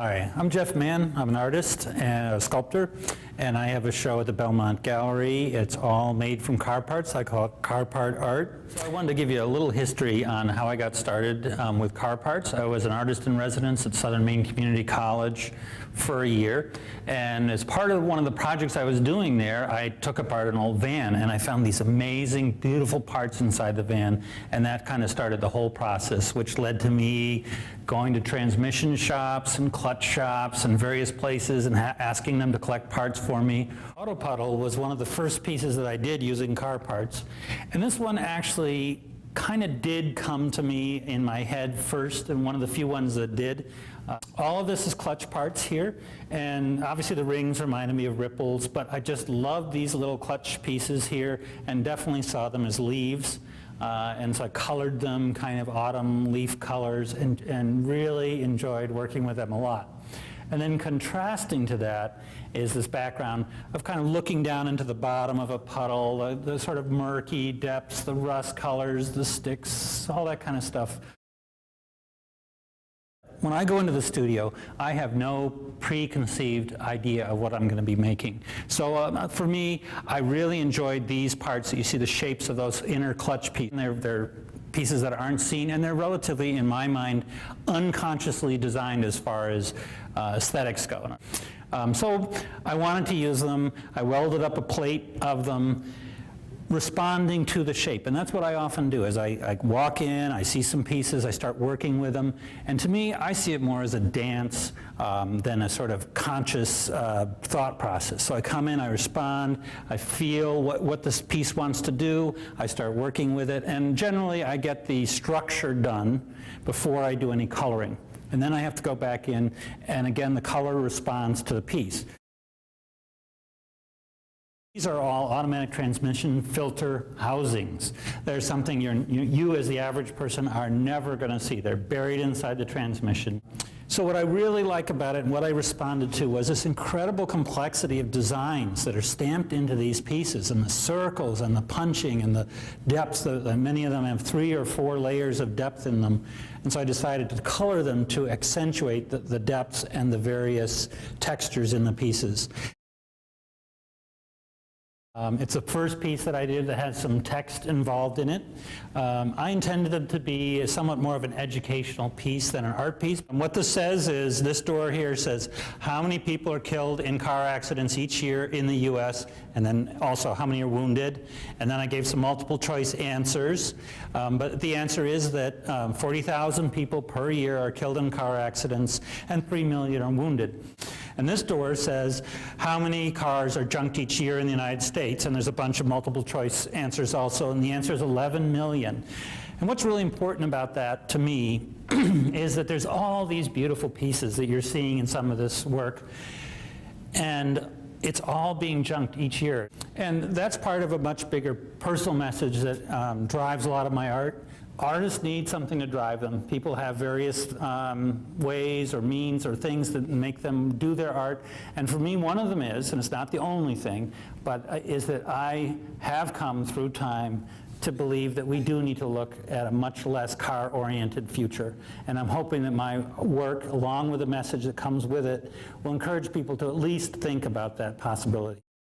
Hi, I'm Jeff Mann. I'm an artist and a sculptor, and I have a show at the Belmont Gallery. It's all made from car parts. I call it car part art. So I wanted to give you a little history on how I got started with car parts. I was an artist in residence at Southern Maine Community College for a year, and as part of one of the projects I was doing there, I took apart an old van, and I found these amazing, beautiful parts inside the van, and that kind of started the whole process, which led to me going to transmission shops and clutch shops and various places and asking them to collect parts for me. Auto Puddle was one of the first pieces that I did using car parts, and this one actually kind of did come to me in my head first, and one of the few ones that did. All of this is clutch parts here, and obviously the rings reminded me of ripples, but I just love these little clutch pieces here and definitely saw them as leaves. And so I colored them kind of autumn leaf colors and really enjoyed working with them a lot. And then contrasting to that is this background of kind of looking down into the bottom of a puddle, the sort of murky depths, the rust colors, the sticks, all that kind of stuff. When I go into the studio, I have no preconceived idea of what I'm going to be making. So for me, I really enjoyed these parts that you see the shapes of those inner clutch pieces. They're pieces that aren't seen, and they're relatively, in my mind, unconsciously designed as far as aesthetics go. So I wanted to use them. I welded up a plate of them, responding to the shape, and that's what I often do. Is I walk in, I see some pieces, I start working with them, and to me, I see it more as a dance than a sort of conscious thought process. So I come in, I respond, I feel what this piece wants to do, I start working with it, and generally I get the structure done before I do any coloring. And then I have to go back in, and again, the color responds to the piece. These are all automatic transmission filter housings. They're something you as the average person are never going to see. They're buried inside the transmission. So what I really like about it and what I responded to was this incredible complexity of designs that are stamped into these pieces, and the circles and the punching and the depths. Many of them have 3 or 4 layers of depth in them. And so I decided to color them to accentuate the depths and the various textures in the pieces. It's the first piece that I did that has some text involved in it. I intended it to be somewhat more of an educational piece than an art piece. And what this says is, this door here says how many people are killed in car accidents each year in the US, and then also how many are wounded. And then I gave some multiple choice answers. But the answer is that 40,000 people per year are killed in car accidents and 3 million are wounded. And this door says how many cars are junked each year in the United States, and there's a bunch of multiple choice answers also, and the answer is 11 million. And what's really important about that to me is that there's all these beautiful pieces that you're seeing in some of this work, and it's all being junked each year. And that's part of a much bigger personal message that drives a lot of my art. Artists need something to drive them. People have various ways or means or things that make them do their art. And for me, one of them is, and it's not the only thing, but is that I have come through time to believe that we do need to look at a much less car-oriented future. And I'm hoping that my work, along with the message that comes with it, will encourage people to at least think about that possibility.